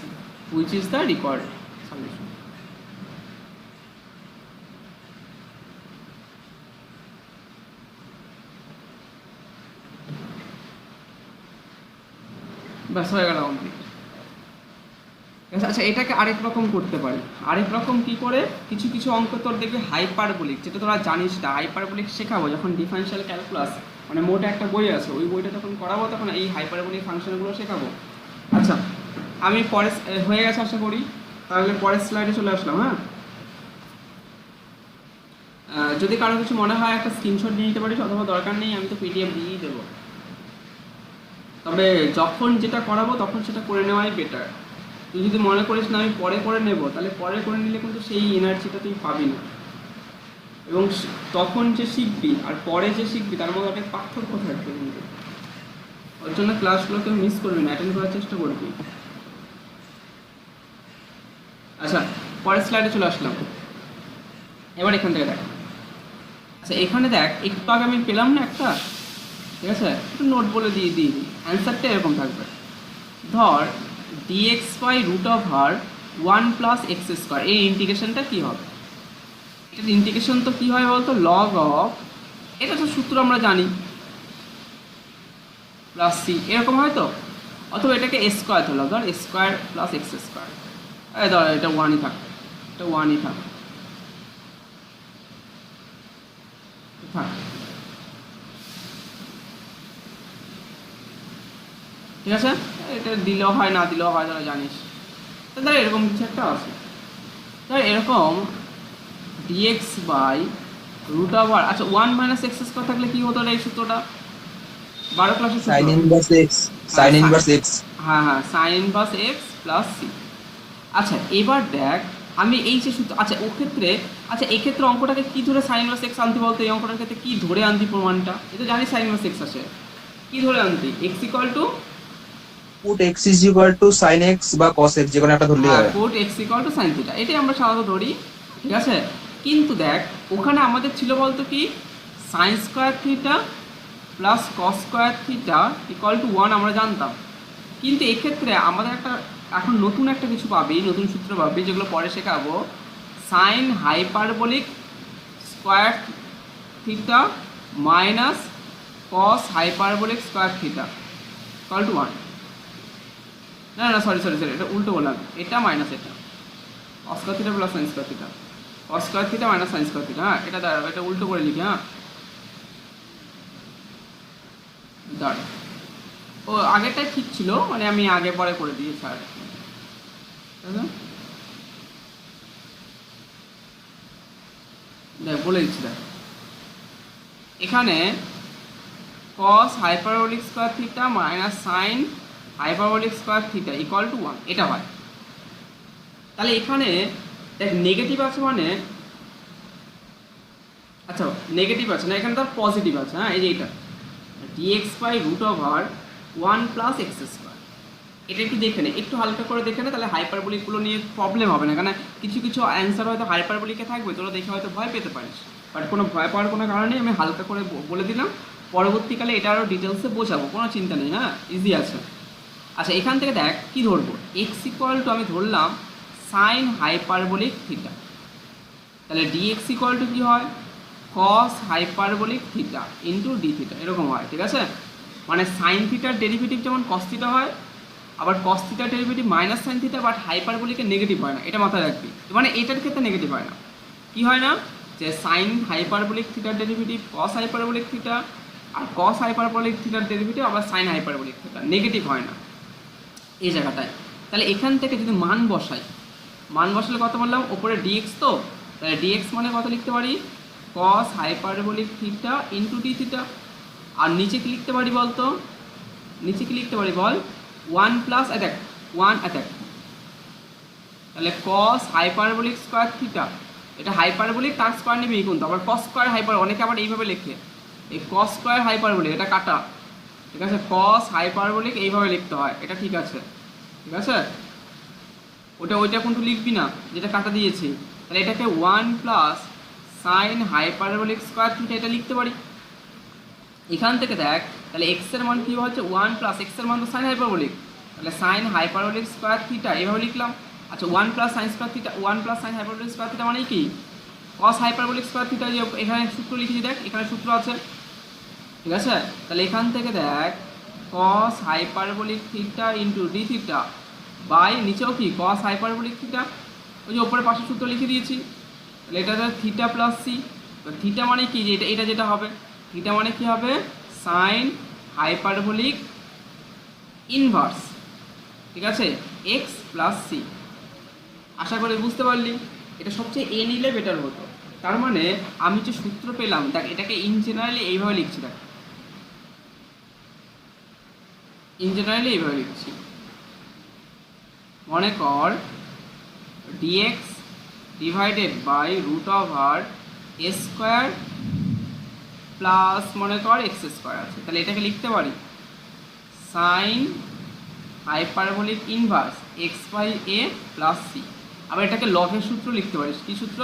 Speaker 1: which is the required solution. ব্যাস হয়ে গেল কমপ্লিট। আচ্ছা এটাকে আরেক রকম করতে পারি, আরেক রকম কি করে, কিছু কিছু অঙ্ক তোর দেখবি হাইপারবোলিক, যেটা তোরা জানিস না, হাইপারবোলিক শেখাবো যখন ডিফারেনশিয়াল ক্যালকুলাস, মানে মোটা একটা বই আছে, ওই বইটা যখন করাবো তখন এই হাইপারবোলিক ফাংশনগুলো শেখাবো। আচ্ছা আমি পরে হয়ে গেছে আশা করি, তাহলে পরের স্লাইডে চলে আসলাম। হ্যাঁ যদি কারো কিছু মনে হয় একটা স্ক্রিনশট নিয়ে নিতে পারিস, অথবা দরকার নেই আমি তো পিডিএফ দিয়েই দেবো, তবে যখন যেটা করাবো তখন সেটা করে নেওয়াই বেটার। তুই যদি মনে করিস না আমি পরে করে নেব, তাহলে পরে করে নিলে কিন্তু সেই এনার্জিটা তুই পাবি না, এবং তখন যে শিখবি আর পরে যে শিখবি তার মধ্যে অনেক পার্থক্য থাকবে কিন্তু। ওর জন্য ক্লাসগুলোকে মিস করবি না, অ্যাটেন্ড করার চেষ্টা করবি। আচ্ছা পরের স্লাইডে চলে আসলাম, এবার এখান থেকে দেখ। আচ্ছা এখানে দেখ একটু আগে আমি পেলাম না একটা, ঠিক আছে একটু নোট বলে দিয়ে দিই, অ্যান্সারটা এরকম থাকবে, ধর dx বাই রুট অফ আর 1 প্লাস এক্স স্কোয়ার, এই ইন্টিগ্রেশনটা কী হবে, এটার ইন্টিগ্রেশন তো কী হয় বলতো লগ অফ, এটা তো সূত্র আমরা জানি প্লাস সি, এরকম হয় তো, অথবা এটাকে স্কোয়ার ধরলাম, ধর স্কোয়ার প্লাস এক্স স্কোয়ার, ধর এটা 1ই থাক, এটা 1ই থাক, ঠিক আছে, এটা দিলেও হয় না দিলেও হয়, তারা জানিস। তো ধর এরকম কিছু একটা আছে, ধর এরকম dx বাই রুট অফ আর, আচ্ছা 1 মাইনাস এক্স স্কোয়ার থাকলে কি হতো এই সূত্রটা, 12 ক্লাসের সূত্র,
Speaker 2: sin inverse x, sin inverse x,
Speaker 1: হ্যাঁ হ্যাঁ sine inverse x plus c. আচ্ছা এবার দেখ আমি এই যে সূত্র, আচ্ছা ও ক্ষেত্রে, আচ্ছা এক্ষেত্রে অঙ্কটাকে কি ধরে সাইন ইনভার্স এক্স আনতে বলতো, এই অঙ্কটার ক্ষেত্রে কি ধরে আনতি প্রমাণটা, এটা জানি সাইন ইনভার্স এক্স আসে, কি ধরে আনতি, x equal to
Speaker 2: put x is equal to sin x বা cos x, যে কোনো একটা ধরলেই হবে।
Speaker 1: Put x equal two sine theta, এটাই আমরা সাধারণত ধরি, ঠিক আছে। কিন্তু দেখ ওখানে আমাদের ছিল বলতো কি sine square theta plus cos square theta equal to 1 আমরা জানতাম, কিন্তু এক্ষেত্রে আমাদের একটা এখন নতুন একটা কিছু পাবি, নতুন সূত্র পাবি যেগুলো পরে শেখাবো, sign hyperbolic square theta minus cos hyperbolic square theta equal to 1, না না সরি সরি সরি এটা উল্টো বললাম, এটা মাইনাস এটা কস square theta plus sine square theta, কস square theta minus sine square theta, হ্যাঁ এটা দাঁড়াও, এটা উল্টো করে লিখি, হ্যাঁ দাঁড়াও, ও আগেরটাই ঠিক ছিল, মানে আমি আগে পরে করে দিয়েছি আর দেখ বলে দিচ্ছি, দেখ এখানে কস hyperbolic square theta minus sine hyperbolic square theta equal to 1, এটা হয়। তাহলে এখানে দেখ নেগেটিভ আছে মানে, আচ্ছা নেগেটিভ আছে না, এখানে তার পজিটিভ আছে, হ্যাঁ এই যে এটা dx by root over 1 plus x square, এটা একটু দেখে নে, একটু হালকা করে দেখে নে, তাহলে হাইপারবোলিকগুলো নিয়ে প্রবলেম হবে না। কারণ কিছু কিছু অ্যান্সার হয়তো হাইপারবোলিকে থাকবে, তোরা দেখে হয়তো ভয় পেতে পারিস, বাট কোনো ভয় পাওয়ার কোনো কারণ নেই, আমি হালকা করে বলে দিলাম। পরবর্তীকালে এটা আরও ডিটেলসে বোঝাবো, কোনো চিন্তা নেই, হ্যাঁ ইজি আছে। আচ্ছা এখান থেকে দেখ কি ধরবো, এক্স ইকুয়াল টু আমি ধরলাম সাইন হাইপারবোলিক থিটা, তাহলে ডিএক্স ইকুয়াল টু কী হয়, কস hyperbolic theta into d theta, এরকম হয়, ঠিক আছে। মানে সাইন থিটার ডেরিভেটিভ যেমন কস থিটা হয়, আবার কস থিটার derivative minus sine theta, but হাইপারবোলিকে নেগেটিভ হয় না, এটা মাথায় রাখবি। মানে এটার ক্ষেত্রে নেগেটিভ হয় না, কি হয় না, যে সাইন হাইপারবোলিক থিটার ডেরিভেটিভ কস হাইপারবোলিক থিটা, আর কস হাইপারবোলিক থিটার ডেরিভেটিভ আবার সাইন হাইপারবোলিক থিটা, নেগেটিভ হয় না এই জায়গাটায়। তাহলে এখান থেকে যদি মান বসাই, মান বসালে কত বললাম, ওপরে ডিএক্স, তো তাহলে ডিএক্স মানে কত লিখতে পারি, cos hyperbolic theta into d theta. আর নিচে কি লিখতে পারি বলতো, নিচে কি লিখতে পারি বল, 1 প্লাস অ্যাটাক 1 অ্যাটাক, তাহলে কস হাইপারবোলিক স্কোয়ার থিটা, এটা হাইপারবোলিক তার স্কোয়ার নেবে কিন্তু, আবার কস স্কোয়ার হাইপার, অনেকে আবার এইভাবে লেখে, এই কস স্কোয়ার হাইপারবোলিক, এটা কাটা, ঠিক আছে, কস হাইপারবোলিক এইভাবে লিখতে হয়, এটা ঠিক আছে, ঠিক আছে। ওইটা কিন্তু লিখবি না যেটা কাটা দিয়েছি, তাহলে এটাকে 1 plus sign hyperbolic square theta এটা লিখতে পারি। এখান থেকে দেখ তাহলে এক্স এর মান কী হচ্ছে, 1 প্লাস এক্স এর মান তো সাইন হাইপারবোলিক, তাহলে সাইন হাইপারবোলিক স্কোয়ার থিটা এইভাবে লিখলাম। আচ্ছা 1 plus sine square theta, 1 plus sign hyperbolic square theta মানে কি, কস হাইপারবোলিক স্কোয়ার থিটা, যে এখানে সূত্র লিখেছি দেখ, এখানে সূত্র আছে, ঠিক আছে। তাহলে এখান থেকে দেখ cos hyperbolic theta into d theta by নিচেও কি কস হাইপারবোলিক থিটা, ওই যে ওপরে পাশে সূত্র লিখে দিয়েছি, তাহলে এটা থিটা প্লাস সি। তো থিটা মানে কি, যে এটা যেটা হবে, থিটা মানে কি হবে, সাইন হাইপারবোলিক ইনভার্স, ঠিক আছে, এক্স প্লাস সি। আশা করি বুঝতে পারলি, এটা সবচেয়ে এ নিলে বেটার হতো। তার মানে আমি যে সূত্র পেলাম দেখ, এটাকে ইন জেনারেলি এইভাবে লিখছি, দেখ ইন জেনারেলি এইভাবে লিখছি, মনে কর dx divided by root over a square plus মনে কর এক্স স্কোয়ার আছে, তাহলে এটাকে লিখতে পারি sine hyperbolic inverse x by a plus c. আবার এটাকে লগের সূত্র লিখতে পারিস, কী সূত্র,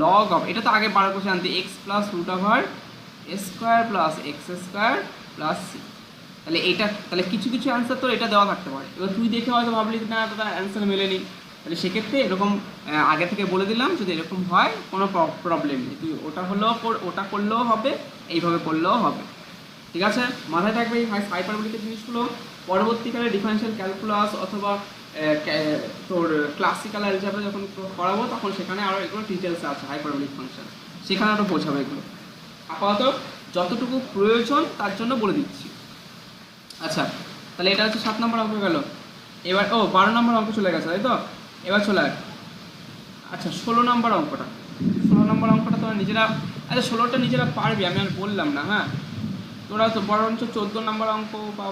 Speaker 1: লগ অফ, এটা তো আগে বার করে আনতে, x plus root over a square plus x square plus c. তাহলে এটা, তাহলে কিছু কিছু অ্যান্সার তো এটা দেওয়া থাকতে পারে, এবার তুই দেখে হয়তো ভাবলি না দাদা অ্যান্সার মেলেনি, তাহলে সেক্ষেত্রে এরকম আগে থেকে বলে দিলাম, যদি এরকম হয় কোনো প্রবলেম নেই, তুই ওটা হলেও ওটা করলেও হবে, এইভাবে করলেও হবে, ঠিক আছে। মাথায় থাকবে এই হাইপারবোলিকের জিনিসগুলো, পরবর্তীকালে ডিফারেনশিয়াল ক্যালকুলাস অথবা তোর ক্লাসিক্যাল অ্যালজেব্রা যখন করাবো তখন সেখানে আরও এগুলো ডিটেলস আছে, হাইপারবোলিক ফাংশন, সেখানে আরও বোঝাবো এগুলো। আপাতত যতটুকু প্রয়োজন তার জন্য বলে দিচ্ছি। আচ্ছা তাহলে এটা হচ্ছে 7 নম্বর অঙ্ক গেল। এবার 12 নম্বর অঙ্ক চলে গেছে, তাই তো, এবার চলে আয়। আচ্ছা 16 নম্বর অঙ্কটা, 16 নম্বর অঙ্কটা তোরা নিজেরা, আচ্ছা 16টা নিজেরা পারবি, আমি আর বললাম না, হ্যাঁ তোরা তো বরঞ্চ 14 নম্বর অঙ্ক বা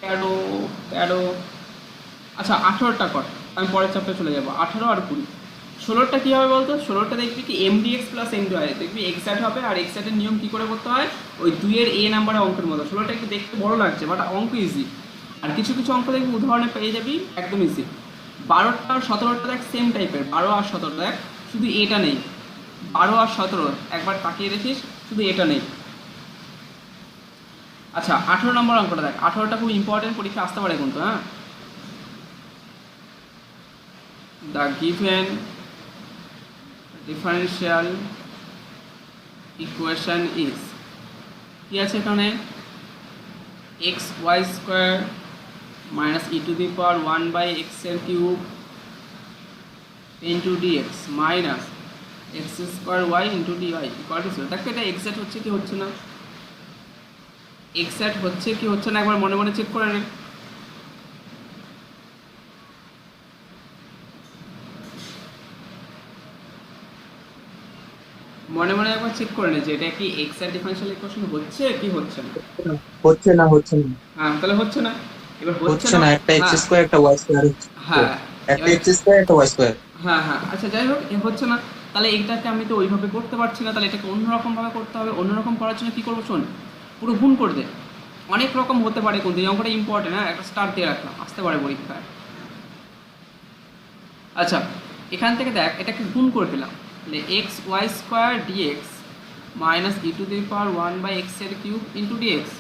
Speaker 1: 13, আচ্ছা 18টা কর, আমি পরের চ্যাপ্টারে চলে যাবো, 18 আর 20। 16টা কী হবে বলতো, 16টা দেখবি কি এমডিএক্স প্লাস এমডিওয়াই, দেখবি এক্সাক্ট হবে, আর এক্সাক্টের নিয়ম কী করে করতে হয়, ওই 2-এর এ নাম্বারের অঙ্কের মতো। 16টা একটু দেখতে বড় লাগছে, বাট অঙ্ক ইজি, আর কিছু কিছু অঙ্ক দেখবি উদাহরণে পেয়ে যাবি একদম ইজি। 12টা আর 17টা দেখ সেম টাইপের, 12 আর 17 দেখ, শুধু এটা নেই, 12 আর 17 একবার তাকিয়ে দেখিস, শুধু এটা নেই। আচ্ছা 18 নম্বর অঙ্কটা দেখ, 18টা খুব ইম্পর্টেন্ট, পরীক্ষা আসতে পারে কিন্তু, হ্যাঁ। The given differential equation is, কি আছে এখানে, x y square minus e to the power 1 / x এর cube into dx minus x square y into dy equal to 0। দেখো এটা এক্সাক্ট হচ্ছে কি হচ্ছে না, এক্সাক্ট হচ্ছে কি হচ্ছে না একবার মনে মনে চেক করে নেন। মনে মনে একবার চেক করে নে যে এটা কি এক্সাক্ট ডিফারেনশিয়াল ইকুয়েশন হচ্ছে কি হচ্ছে না,
Speaker 2: হচ্ছে না, হচ্ছে না,
Speaker 1: হ্যাঁ তাহলে হচ্ছে না, এবার
Speaker 2: হচ্ছে না, একটা এক্স স্কোয়ার একটা ওয়াই স্কোয়ার হচ্ছে,
Speaker 1: হ্যাঁ
Speaker 2: একটা এক্স স্কোয়ার একটা ওয়াই স্কোয়ার,
Speaker 1: হ্যাঁ হ্যাঁ আচ্ছা যাই হোক হচ্ছে না, তাহলে এইটাকে আমি তো ওইভাবে করতে পারছি না, তাহলে এটাকে অন্যরকমভাবে করতে হবে। অন্যরকম করার জন্য কী করবো শোন, পুরো গুণ করে দে, অনেক রকম হতে পারে, কিন্তু এই অঙ্কটা ইম্পর্টেন্ট, হ্যাঁ একটা স্টার দিয়ে রাখলাম, আসতে পারে পরীক্ষায়। আচ্ছা, এখান থেকে দেখ এটাকে গুণ করে দিলাম, তাহলে x y square dx minus e to the power 1/x এর cube into dx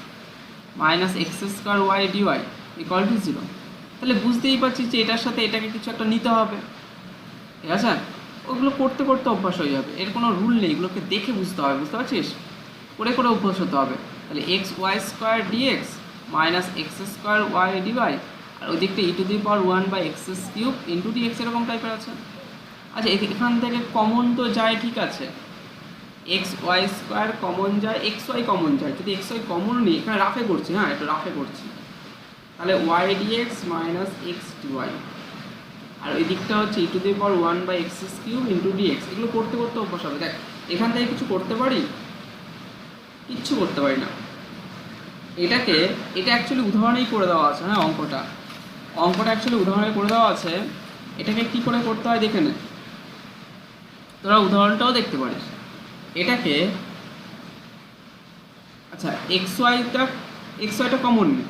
Speaker 1: minus x square y dy equal to 0। তাহলে বুঝতেই পারছি যে এটার সাথে এটাকে কিছু একটা নিতে হবে, ঠিক আছে? ওগুলো করতে করতে অভ্যাস হয়ে যাবে, এর কোনো রুল নেই, এগুলোকে দেখে বুঝতে হবে, বুঝতে পারছিস? করে করে অভ্যাস হতে হবে। তাহলে x y square dx minus x square y dy, আর ওই দিকটা e to the power 1/x cube into dx এরকম টাইপের আছে। আচ্ছা, এখান থেকে কমন তো যায়, ঠিক আছে, এক্স ওয়াই স্কোয়ার কমন যায়, এক্স ওয়াই কমন যায়, যদি এক্স ওয়াই কমন নিই, এখানে রাফে করছি, হ্যাঁ একটু রাফে করছি, তাহলে y dx minus x dy, আর ওই দিকটা হচ্ছে e to the power 1/x cube into dx. এগুলো করতে করতে অভ্যাস হবে। দেখ এখান থেকে কিছু করতে পারি, কিচ্ছু করতে পারি না। এটা অ্যাকচুয়ালি উদাহরণেই করে দেওয়া আছে, হ্যাঁ অঙ্কটা অ্যাকচুয়ালি উদাহরণে করে দেওয়া আছে। এটাকে কি করে করতে হয় দেখে নে, তোরা উদাহরণটাও দেখতে পারিস। এটাকে আচ্ছা এক্স ওয়াইটা কমন নেই,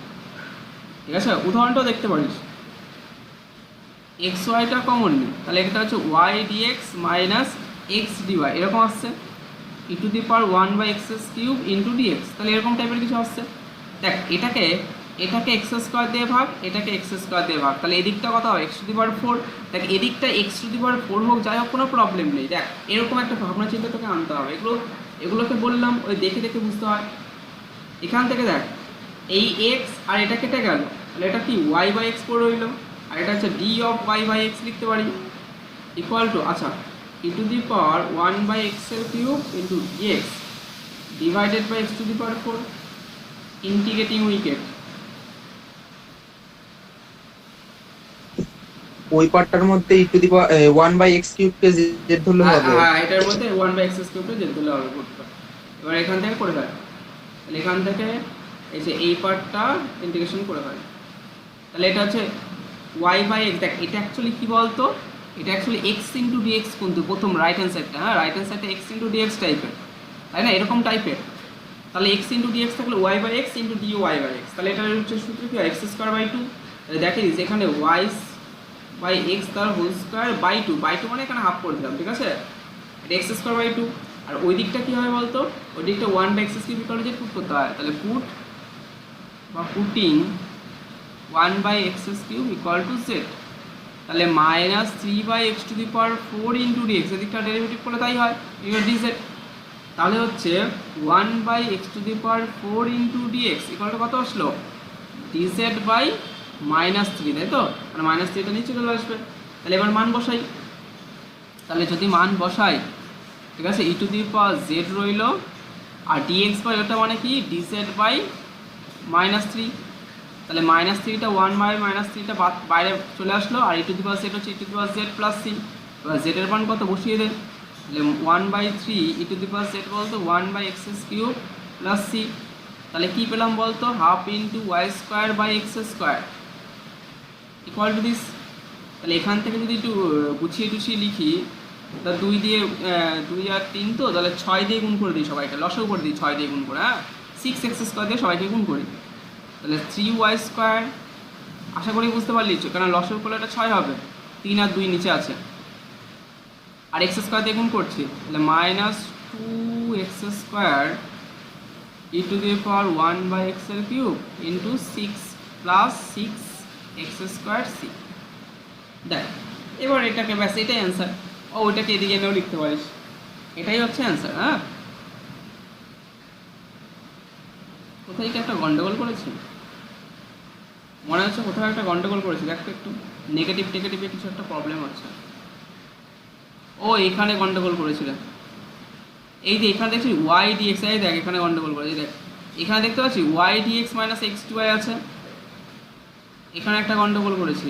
Speaker 1: ঠিক আছে, উদাহরণটাও দেখতে পারিস, এক্স ওয়াইটা কমন নেই, তাহলে এটা হচ্ছে y dx minus x dy এরকম আসছে, e to the power 1/x cube into dx, তাহলে এরকম টাইপের কিছু আসছে। দেখ এটাকে এক্স স্কোয়ার দিয়ে ভাগ, এটাকে এক্স স্কোয়ার দিয়ে ভাগ, তাহলে এদিকটা কত হবে এক্স টু দি পাওয়ার 4। দেখ এদিকটা এক্স টু দি পাওয়ার 4 হোক, যাই হোক কোনো প্রবলেম নেই। দেখ এরকম একটা ভাবনা চিন্তা তোকে আনতে হবে, এগুলোকে বললাম ওই দেখে দেখে বুঝতে হয়। এখান থেকে দেখ এই এক্স আর এটা কেটে গেল, তাহলে এটা কি y/x পড়ে রইলো, আর এটা হচ্ছে ডি অফ y/x লিখতে পারি ইকুয়াল টু, আচ্ছা ই টু দি পাওয়ার 1/x এর cube into dx divided by x to the power 4 integrating wicket.
Speaker 2: ওই পার্টটার মধ্যে e to the power 1/x cube কে জেড ধরলে হবে।
Speaker 1: হ্যাঁ এটার মধ্যে 1/x কিউবটা জেড ধরলে হবে, করতে পারে। এবার এখান থেকে করে ফেল, তাহলে এখান থেকে এই যে এই পার্টটা ইন্টিগ্রেশন করে ফেল, তাহলে এটা হচ্ছে y/x। দেখ এটা অ্যাকচুয়ালি কি বলতো, এটা অ্যাকচুয়ালি x ইন্টু ডিএক্স, কিন্তু প্রথম রাইট হ্যান্ড সাইডটা, হ্যাঁ রাইট হ্যান্ড সাইডটা x ইন্টু ডিএক্স টাইপের, তাই না, এরকম টাইপের। তাহলে x ইন্টু ডিএক্স থাকলে y/x ইন্টু dy/x, তাহলে এটা হচ্ছে সূত্র কি হয় x²/2। তাহলে দেখে দিস এখানে y/x তার হোল স্কোয়ার বাই 2 মানে এখানে হাফ করে দিলাম, ঠিক আছে, এটা x²/2। আর ওই দিকটা কি হয় বলতো, ওই দিকটা 1/x cube equal to put করতে হয়, তাহলে putting 1/x cube equal to z, তাহলে minus 3/x to the power 4 into dx, এদিকটা ডেরিভেটিভ করলে তাই হয় dz। তাহলে হচ্ছে 1/x to the power 4 into dx equal to কত আসলো dz বাই -3, তাই তো, মানে -3টা নিচে চলে আসবে। তাহলে এবার মান বসাই, তাহলে যদি মান বসাই, ঠিক আছে, ই টু দি পাওয়ার z রইল, আর ডিএক্স বাই ওটা মানে কি dz বাই -3, তাহলে -3টা 1/-3টা বাইরে চলে আসলো, আর ই টু দি পাওয়ার z হচ্ছে e to the power z plus c। এবার z এর মান কত বসিয়ে দেন, তাহলে 1/3 ই টু দি পাওয়ার z বলতো 1/x কিউব প্লাস c, তাহলে কি পেলাম বলতো half into y²/x² equal to this. তাহলে এখান থেকে যদি একটু গুছিয়ে লিখি, তা 2 আর 3 তো, তাহলে 6 দিয়ে গুণ করে দিই সবাইকে, লসাগু করে দিই 6 দিয়ে গুণ করে, হ্যাঁ 6x² দিয়ে সবাইকে গুণ করি, তাহলে 3y², আশা করি বুঝতে পারলি, কারণ লসাগু করলে এটা 6 হবে, 3 আর 2 নিচে আছে, আর x² দিয়ে গুণ করছি, তাহলে -2x² E to the power 1/x এর cube into 6 plus 6x² c। দেখ এবার এটাকে ব্যাস এটাই অ্যান্সার, ওইটাকে এদিকে এনেও লিখতে পারিস, এটাই হচ্ছে অ্যান্সার। হ্যাঁ কোথায় কি একটা গন্ডগোল করেছি, মনে হচ্ছে কোথাও একটা গন্ডগোল করেছি, দেখ তো একটু নেগেটিভে কিছু একটা প্রবলেম হচ্ছে। ও এখানে গন্ডগোল করেছিল, এই যে এখানে দেখছি ওয়াই ডিএক্স, এই দেখ এখানে গন্ডগোল করেছি, দেখ এখানে দেখতে পাচ্ছি y dx minus x dy আছে, এখানে একটা গন্ডগোল করেছি,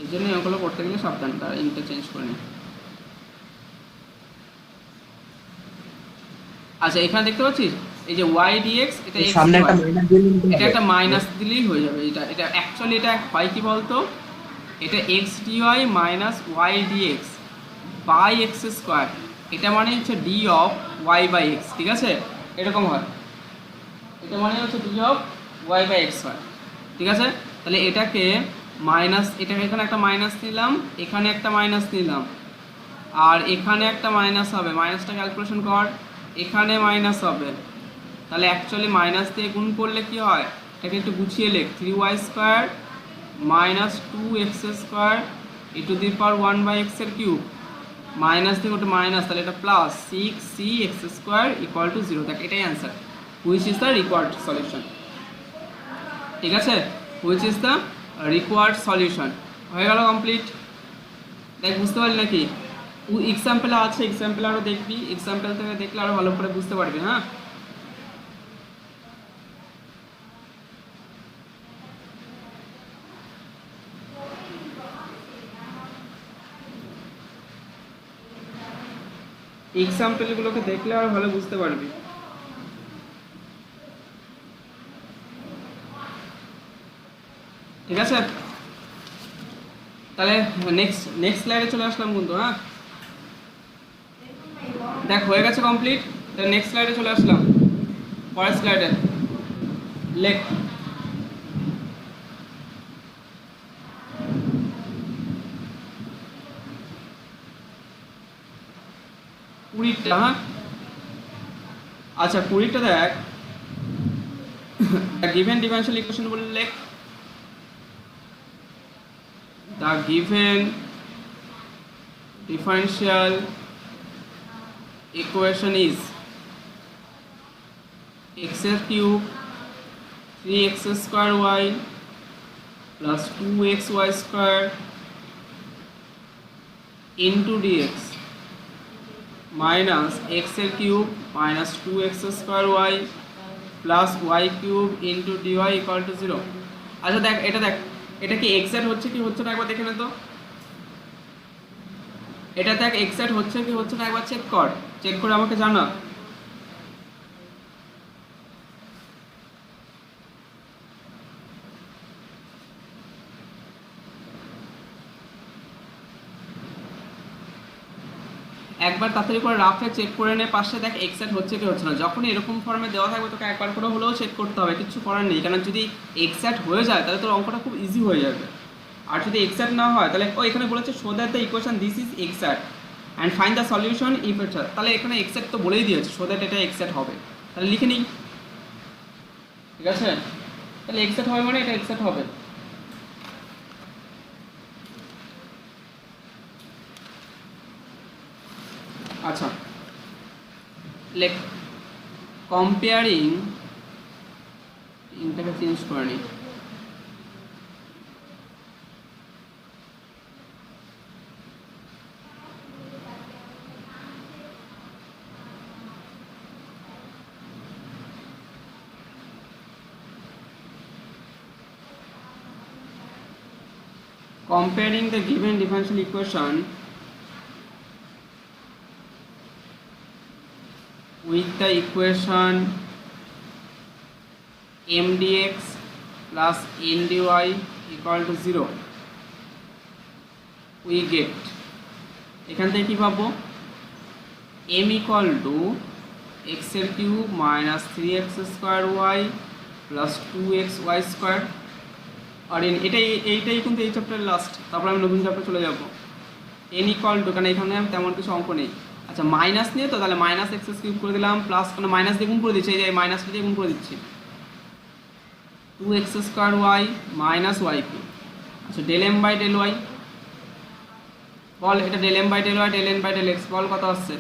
Speaker 1: এই জন্য ওগুলো করতে গেলে সাবধান, তারা ইন্টারচেঞ্জ করে নি। আচ্ছা এখানে দেখতে পাচ্ছিস এই যে ওয়াই ডিএক্স, এটা
Speaker 2: সামনে একটা মাইনাস দিয়ে নিতে হবে,
Speaker 1: এটা একটা মাইনাস দিলেই হয়ে যাবে। এটা অ্যাকচুয়ালি এটা হয় কি বলতো, এটা x dy minus y dx by x², এটা মানে হচ্ছে ডি অফ y/x, ঠিক আছে, এরকম হয়। এটা মানে হচ্ছে d of y by x y, ঠিক আছে। তাহলে এটাকে মাইনাস, এটাকে এখানে একটা মাইনাস নিলাম, এখানে একটা মাইনাস নিলাম, আর এখানে একটা মাইনাস হবে, মাইনাসটা ক্যালকুলেশন কর, এখানে মাইনাস হবে। তাহলে অ্যাকচুয়ালি মাইনাস দিয়ে গুণ করলে কি হয়, এটাকে একটু গুছিয়ে লেখ, 3y² minus 2x² E to the power 1/x এর কিউব, মাইনাস দিয়ে ওটা মাইনাস, তাহলে এটা প্লাস 6c(x² = 0। দেখ এটাই answer, which is the required solution, ঠিক আছে, which is the required solution. হয়ে গেল কমপ্লিট। দেখ বুঝতে পারলি নাকি, এক্সাম্পল আছে, এক্সাম্পল আরও দেখবি, এক্সাম্পল থেকে দেখলে আরও ভালো করে বুঝতে পারবি। হ্যাঁ, এক্সাম্পলগুলোকে দেখলে আর ভালো বুঝতে পারবি। ঠিক আছে, তাহলে নেক্সট স্লাইডে চলে আসলাম কিন্তু। হ্যাঁ, দেখ হয়ে গেছে কমপ্লিট। তাহলে নেক্সট স্লাইডে চলে আসলাম, পরের স্লাইডে লেখ কুড়িটা। হ্যাঁ, আচ্ছা কুড়িটা দেখ, গিভেন ডিফারেনশিয়াল ইকুয়েশন বলে লেখ, the given differential equation is x³ 3x² plus 2xy² into dx minus x³ minus 2x² plus y³ into dy = 0। আচ্ছা দেখ এটা কি এক্সাক্ট হচ্ছে কি হচ্ছে না একবার দেখে নে তো। এটা দেখ এক্সাক্ট হচ্ছে কি হচ্ছে না একবার চেক করে আমাকে জানা। একবার তাড়াতাড়ি করে রাফে চেক করে নে, পাশে দেখ এক্সাক্ট হচ্ছে কি হচ্ছে না। যখন এরকম ফর্মে দেওয়া থাকবে তোকে একবার করে হলেও চেক করতে হবে, কিছু করার নেই। কারণ যদি এক্সাক্ট হয়ে যায় তাহলে তোর অঙ্কটা খুব ইজি হয়ে যাবে। আর যদি এক্সাক্ট না হয় তাহলে এখানে বলেছে show that the equation this is exact and find the solution if it, তাহলে এখানে এক্সাক্ট তো বলেই দিয়েছে, শো দ্যাট এটা এক্সাক্ট হবে, তাহলে লিখে নিই। ঠিক আছে, তাহলে এক্সাক্ট হবে মানে এটা এক্সাক্ট হবে। আচ্ছা লেখ কম্পেয়ারিং, ইনটাকে চেঞ্জ করে নিই, comparing the given differential equation with the equation m dx plus n dy = 0 we get, এখান থেকে কি পাবো, m = x³ minus 3x² plus 2xy²। আর এইটাই কিন্তু এই চ্যাপ্টারের লাস্ট, তারপর আমি নতুন চ্যাপ্টার চলে যাবো। n = কারণ এখানে তেমন কিছু অঙ্ক নেই। আচ্ছা মাইনাস নিয়ে তো, তাহলে মাইনাস x³ করে দিলাম, প্লাস কোনো মাইনাস দিয়ে গুণ করে দিচ্ছি, এই যে মাইনাসটা দিয়ে গুণ করে দিচ্ছি, 2x² minus y³। আচ্ছা del m/del y বল, এটা del m/del y del n/del x বল কত আসছে,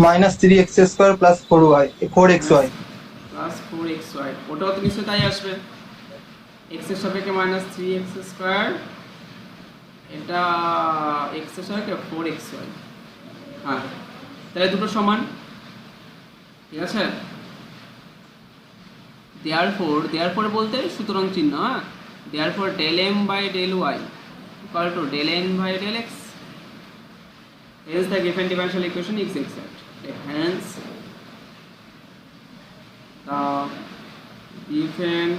Speaker 2: minus 3x² plus 4xy
Speaker 1: plus 4xy। ওটাও তো নিশ্চয়ই তাই আসবে, x এর সাপেক্ষে মাইনাস 3x², এটা x এর সাপেক্ষে 4xy। হ্যাঁ, তাহলে দুটো সমান, ঠিক আছে। দেয়ারফর বলতে সুতরাং চিহ্ন, হ্যাঁ, therefore del m/del y = del n/del x, hence the given differential equation is exact, hence the given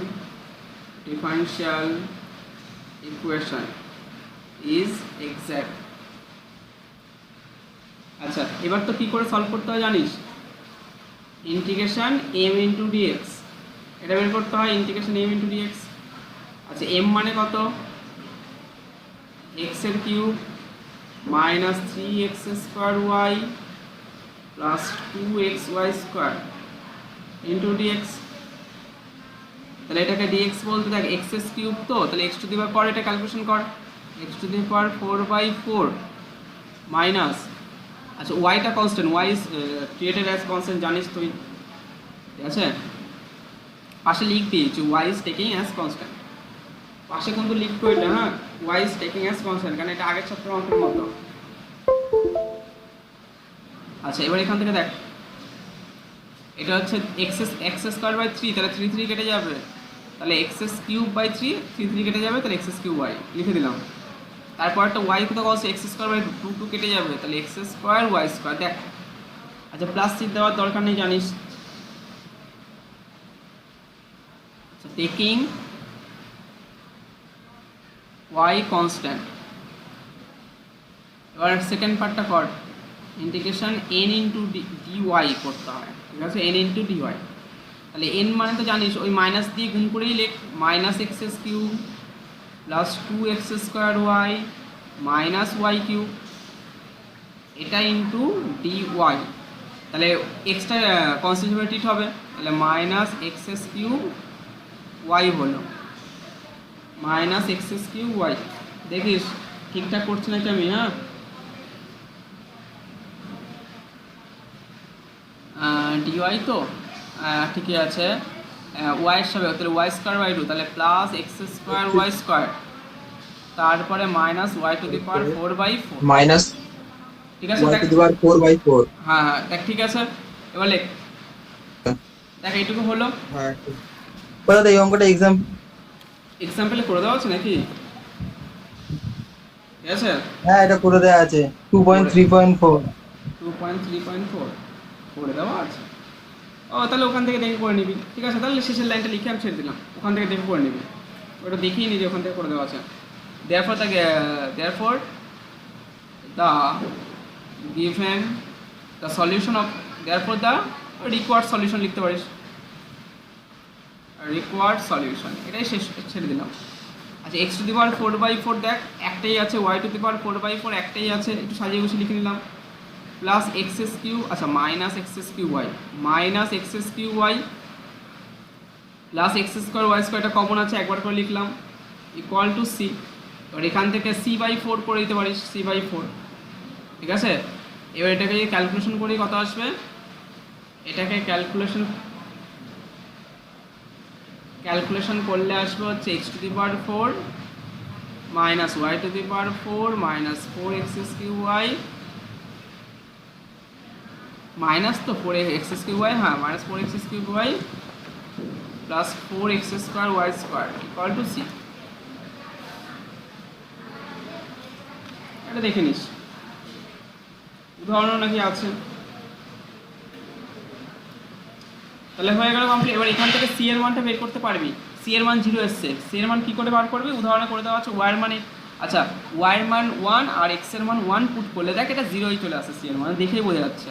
Speaker 1: differential equation is exact। আচ্ছা এবার তো কি করে সলভ করতে হয় জানিস, ইন্টিগ্রেশন এম ইন্টু ডিএক্স, এটা বের করতে হয় ইন্টিগ্রেশন এম ইন্টু ডিএক্স। আচ্ছা এম মানে কত, এক্স এর cube minus 3x square y plus 2xy square into dx. তাহলে এটাকে ডিএক্স বলতে দেখ এক্স এস কিউব, তো তাহলে এক্স টু দি পাওয়ার এটা ক্যালকুলেশন কর, x to the power 4/4 minus, আচ্ছা ওয়াইটা constant, y is created as constant জানিস তুই, ঠিক আছে, পাশে লিখ দিয়েছি y is taking as constant, পাশে কিন্তু লিখবো এটা, হ্যাঁ y is taking as constant, কারণ এটা আগের সপ্তাহের অঙ্কের মতো। আচ্ছা এবার এখান থেকে দেখ, এটা হচ্ছে এক্স স্কোয়ার বাই 3, তাহলে 3 কেটে যাবে, তাহলে এক্স কিউব বাই 3 কেটে যাবে, তাহলে এক্স কিউব ওয়াই লিখে দিলাম। তারপর একটা ওয়াই কোথাও আছে, এক্স স্কোয়ার বাই 2 কেটে যাবে, তাহলে এক্স স্কোয়ার ওয়াই স্কোয়ার দেখ। আচ্ছা প্লাস চিহ্ন দেওয়ার দরকার নেই জানিস। আচ্ছা টেকিং ওয়াই কনস্ট্যান্ট, এবার সেকেন্ড পার্টটা কর, ইন্টিগ্রেশন এন ইন্টু ডিওয়াই করতে হয়, ঠিক আছে, এন ইন্টু ডিওয়াই। তাহলে এন মানে তো জানিস ওই মাইনাস দিয়ে গুণ করেই লেখ, minus x cube plus 2x square y minus y cube, এটা ইন্টু ডিওয়াই, তাহলে এক্সটা কনস্ট্যান্ট হিসেবে ট্রিট হবে, তাহলে মাইনাস এক্স কিউব ওয়াই হলো মাইনাস এক্স কিউব ওয়াই। দেখিস ঠিকঠাক করছি নাকি আমি, হ্যাঁ ডিওয়াই তো ঠিকই আছে, ওয়াই এর সাথে তাহলে ওয়াই স্কোয়ার বাই 2, তাহলে plus x square y square, তারপরে minus y to the power 4/4
Speaker 2: minus
Speaker 1: ঠিক আছে,
Speaker 2: ওয়াই টু দি পাওয়ার 4/4।
Speaker 1: হ্যাঁ হ্যাঁ দেখ ঠিক আছে, এবার লেখ, দেখ এইটুকু হলো।
Speaker 2: হ্যাঁ বলো তো এই অঙ্কটা
Speaker 1: এক্সাম্পলে করে দেওয়া আছে নাকি, ঠিক আছে,
Speaker 2: হ্যাঁ এটা করে দেওয়া আছে 2.3.4।
Speaker 1: 2.3.4 করে দেওয়া আছে। ও তাহলে ওখান থেকে দেখে করে নিবি, ঠিক আছে, তাহলে শেষের লাইনটা লিখে আমি ছেড়ে দিলাম, ওখান থেকে দেখে করে নিবি, ওটা দেখিয়ে নিবি ওখান থেকে করে দেওয়া আছে। therefore the given the solution of therefore the required solution লিখতে পারিস, required solution এটাই শেষ ছেড়ে দিলাম। আচ্ছা এক্স টু দি পাওয়ার 4/4 দেখ একটাই আছে, ওয়াই টু দি পাওয়ার 4/4 একটাই আছে, একটু সাজিয়ে গুছিয়ে লিখে নিলাম, প্লাস এক্স কিউব, আচ্ছা minus x cube y minus x cube y plus x square y square, এটা কমন আছে একবার করে লিখলাম, ইকুয়াল টু সি। এবার এখান থেকে c/4 করে দিতে পারিস, c/4, ঠিক আছে। এবার এটাকে ক্যালকুলেশন করি কত আসবে, এটাকে ক্যালকুলেশন করলে আসবে হচ্ছে x to the power 4 minus y to the power 4 minus 4x cube y minus তো 4x কিউব ওয়াই, হ্যাঁ minus 4x cube y plus 4x square y square equal to c. এটা দেখে নিস, উদাহরণ নাকি আছে, তাহলে হয়ে গেল কমপ্লিট। এবার এখান থেকে সি এর মানটা বের করতে পারবি, সি এর মান 0 এসছে, সি এর মান কী করে বার করবি, উদাহরণে করে দেওয়া আছে ওয়াই এর মানে, আচ্ছা ওয়াই এর মান 1 আর এক্স এর মান 1 পুট করলে দেখ এটা 0ই চলে আসে, সি এর মান দেখেই বোঝা যাচ্ছে।